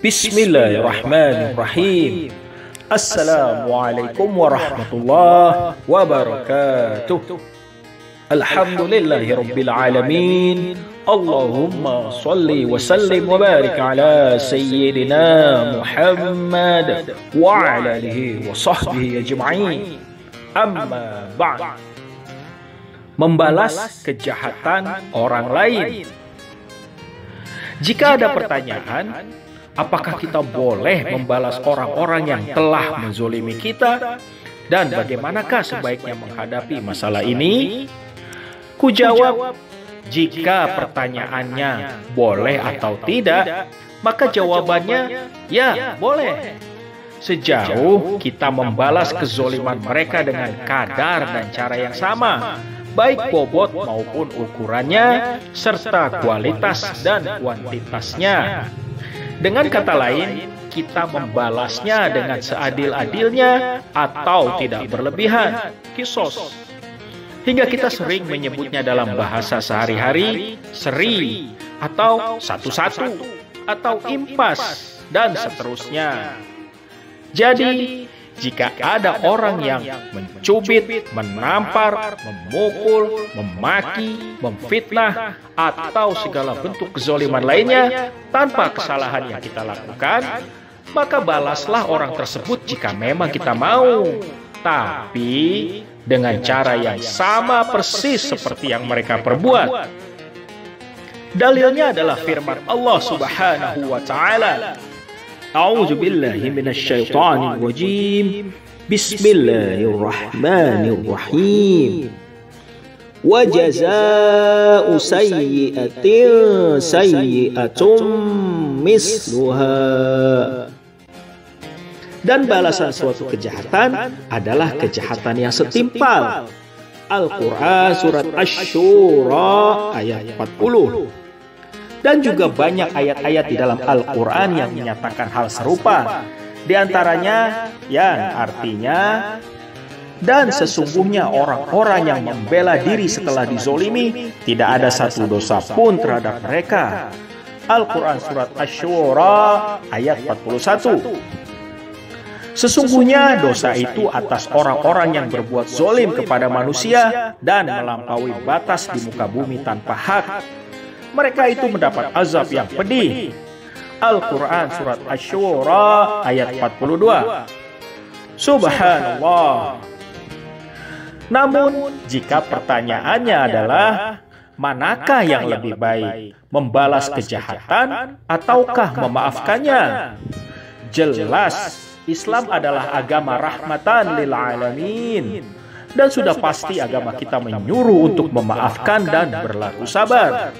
Bismillahirrahmanirrahim. Assalamualaikum warahmatullahi wabarakatuh. Alhamdulillahirabbil alamin. Allahumma shalli wa sallim wa barik ala sayyidina Muhammad wa ala alihi wa sahbihi ajma'in. Amma ba'd. Membalas kejahatan orang lain. Jika ada pertanyaan, apakah kita boleh membalas orang-orang yang telah menzolimi kita? Dan bagaimanakah sebaiknya menghadapi masalah ini? Kujawab, jika pertanyaannya boleh atau tidak, maka jawabannya ya boleh. Sejauh kita membalas kezoliman mereka dengan kadar dan cara yang sama, baik bobot maupun ukurannya, serta kualitas dan kuantitasnya. Dengan kata lain, kita membalasnya dengan seadil-adilnya atau tidak berlebihan, kisos. Hingga kita sering menyebutnya dalam bahasa sehari-hari, seri, atau satu-satu, atau impas, dan seterusnya. Jadi, jika ada orang yang mencubit, menampar, memukul, memaki, memfitnah, atau segala bentuk kezoliman lainnya tanpa kesalahan yang kita lakukan, maka balaslah orang tersebut jika memang kita mau. Tapi dengan cara yang sama persis seperti yang mereka perbuat. Dalilnya adalah firman Allah Subhanahu wa ta'ala. A'udzu billahi minasy syaithanir rajim. Bismillahirrahmanirrahim. Wa jazaa'u sayyi'atin sayyi'atun misluha. Dan balasan suatu kejahatan adalah kejahatan yang setimpal. Al-Quran surat Asy-Syura ayat 40. Dan juga banyak ayat-ayat di dalam Al-Quran yang menyatakan hal serupa. Di antaranya yang artinya, dan sesungguhnya orang-orang yang membela diri setelah dizolimi, tidak ada satu dosa pun terhadap mereka. Al-Quran surat Asy-Syura ayat 41. Sesungguhnya dosa itu atas orang-orang yang berbuat zolim kepada manusia dan melampaui batas di muka bumi tanpa hak. Mereka itu mendapat azab yang pedih. Al-Quran surat Asy-Syura ayat 42. Subhanallah. Namun, jika pertanyaannya adalah, manakah yang lebih baik, membalas kejahatan ataukah memaafkannya? Jelas, Islam adalah agama rahmatan lil alamin. Dan sudah pasti agama kita menyuruh untuk memaafkan dan berlaku sabar.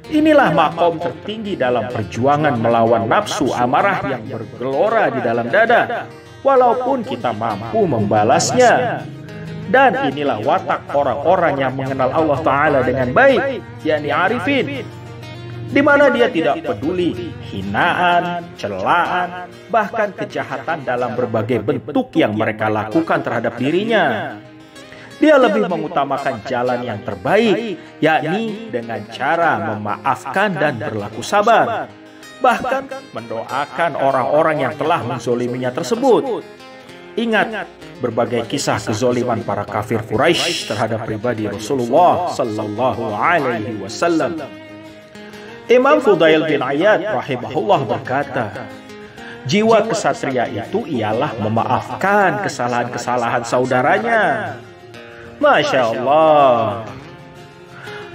Inilah makom tertinggi dalam perjuangan melawan nafsu amarah yang bergelora di dalam dada, walaupun kita mampu membalasnya. Dan inilah watak orang-orang yang mengenal Allah Ta'ala dengan baik, yakni arifin, di mana dia tidak peduli hinaan, celaan, bahkan kejahatan dalam berbagai bentuk yang mereka lakukan terhadap dirinya. Dia lebih mengutamakan jalan yang terbaik, yakni dengan cara memaafkan dan berlaku sabar, bahkan mendoakan orang-orang yang telah menzoliminya tersebut. Ingat berbagai kisah kezoliman para kafir Quraisy terhadap pribadi Rasulullah Sallallahu Alaihi Wasallam. Imam Fudail bin Iyad rahimahullah berkata, jiwa kesatria itu ialah memaafkan kesalahan-kesalahan saudaranya. Masya Allah.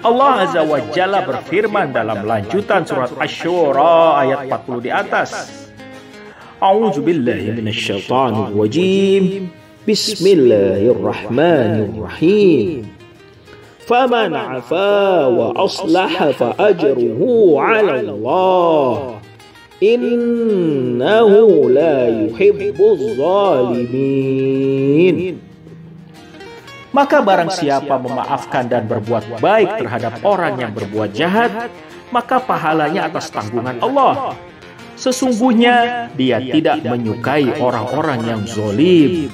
Allah Azza wa Jalla berfirman dalam lanjutan surat Asy-Syura ayat 40 di atas. A'udzu billahi minasy syaithanir rajim. Bismillahirrahmanirrahim. فَمَنْ عَفَا وَأَصْلَحَ فَأَجْرُهُ عَلَى اللَّهِ إِنَّهُ لَا يُحِبُّ الظَّالِمِينَ. Maka barang siapa memaafkan dan berbuat baik terhadap orang yang berbuat jahat, maka pahalanya atas tanggungan Allah. Sesungguhnya dia tidak menyukai orang-orang yang zolim.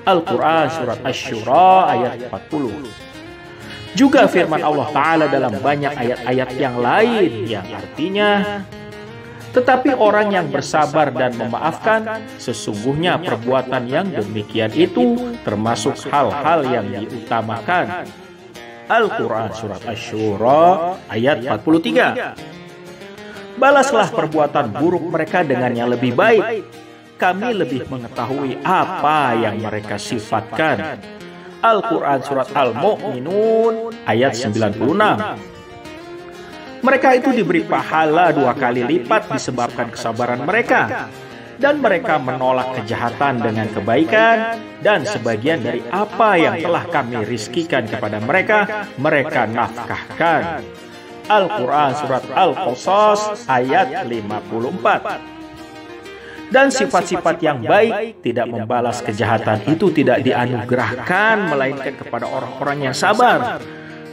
Al-Quran surat Asy-Syura ayat 40. Juga firman Allah Ta'ala dalam banyak ayat-ayat yang lain yang artinya, Tetapi orang yang bersabar dan memaafkan, sesungguhnya perbuatan yang demikian itu termasuk hal-hal yang diutamakan. Al-Quran Surat Asy-Syura ayat 43. Balaslah perbuatan buruk mereka dengan yang lebih baik. Kami lebih mengetahui apa yang mereka sifatkan. Al-Quran Surat Al-Mu'minun ayat 96. Mereka itu diberi pahala 2 kali lipat disebabkan kesabaran mereka. Dan mereka menolak kejahatan dengan kebaikan. Dan sebagian dari apa yang telah kami rizkikan kepada mereka, mereka nafkahkan. Al-Quran Surat Al-Qasas ayat 54. Dan sifat-sifat yang baik, tidak membalas kejahatan, itu tidak dianugerahkan melainkan kepada orang-orang yang sabar.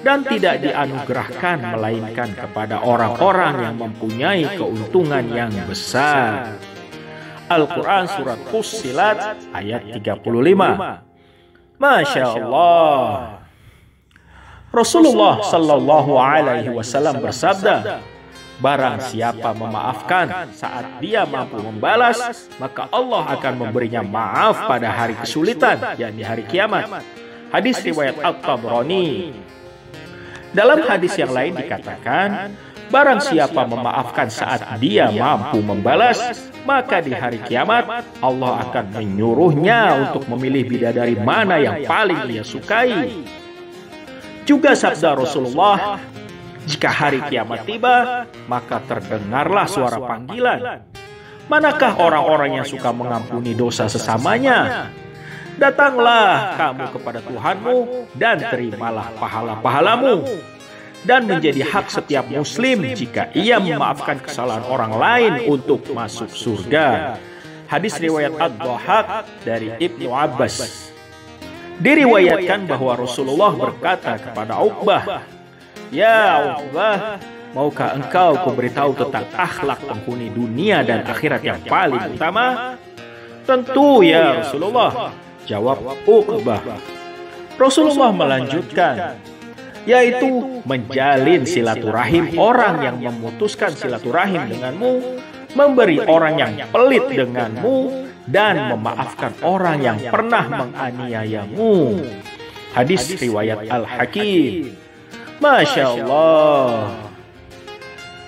Dan tidak dianugerahkan melainkan kepada orang-orang yang mempunyai keuntungan yang besar. Al-Quran Surat Fussilat ayat 35. Masya Allah. Rasulullah Sallallahu Alaihi Wasallam bersabda, barang siapa memaafkan saat dia mampu membalas, maka Allah akan memberinya maaf pada hari kesulitan, yakni hari kiamat. Hadis riwayat At-Tabrani. Dalam hadis yang lain dikatakan, barang siapa memaafkan saat dia mampu membalas, maka di hari kiamat Allah akan menyuruhnya untuk memilih bidadari mana yang paling ia sukai. Juga sabda Rasulullah, jika hari kiamat tiba, maka terdengarlah suara panggilan. Manakah orang-orang yang suka mengampuni dosa sesamanya? Datanglah kamu kepada Tuhanmu dan terimalah pahala-pahalamu. Dan menjadi hak setiap muslim jika ia memaafkan kesalahan orang lain untuk masuk surga. Hadis riwayat Ad-Dhahak dari Ibnu Abbas. Diriwayatkan bahwa Rasulullah berkata kepada Uqbah, "Ya Uqbah, maukah engkau kuberitahu tentang akhlak penghuni dunia dan akhirat yang paling utama?" "Tentu ya Rasulullah," jawab Uqbah. Rasulullah melanjutkan, yaitu menjalin silaturahim orang yang memutuskan silaturahim denganmu, memberi orang yang pelit denganmu, dan memaafkan orang yang pernah menganiayamu. Hadis riwayat Al-Hakim. Masya Allah.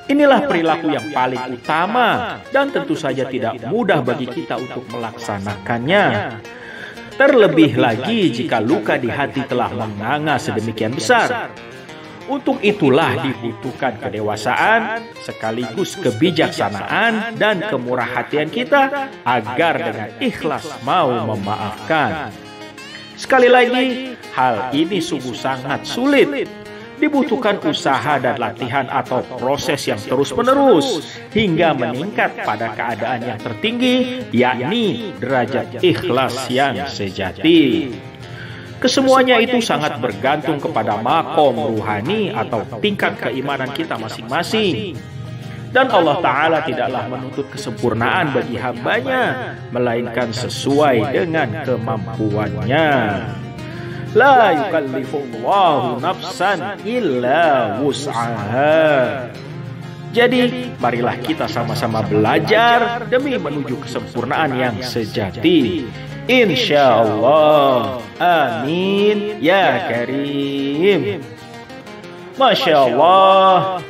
Inilah perilaku yang paling utama dan tentu saja tidak mudah bagi kita untuk melaksanakannya. Terlebih lagi jika luka di hati telah menganga sedemikian besar. Untuk itulah dibutuhkan kedewasaan, sekaligus kebijaksanaan dan kemurah hatian kita agar dengan ikhlas mau memaafkan. Sekali lagi, hal ini sungguh sangat sulit. Dibutuhkan usaha dan latihan atau proses yang terus-menerus hingga meningkat pada keadaan yang tertinggi, yakni derajat ikhlas yang sejati. Kesemuanya itu sangat bergantung kepada makom ruhani atau tingkat keimanan kita masing-masing. Dan Allah Ta'ala tidaklah menuntut kesempurnaan bagi hambanya, melainkan sesuai dengan kemampuannya. La yukallifullahu nafsan illa wus'aha. Jadi, marilah kita sama-sama belajar demi menuju kesempurnaan yang sejati. InsyaAllah. Amin ya karim. Masya Allah.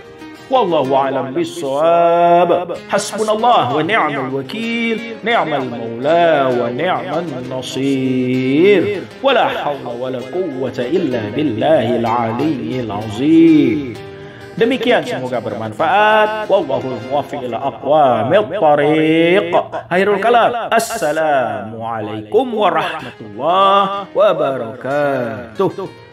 Wallahu a'lam bis-shawab. Hasbunallah wa ni'mal wakil, ni'mal maula wa ni'man nasir. Wala hawla wala quwwata illa billahil aliyyil azim. Demikian, semoga bermanfaat. Wallahu muwaffiq ila aqwamit thariq. Khairul kalam. Assalamualaikum warahmatullahi wabarakatuh.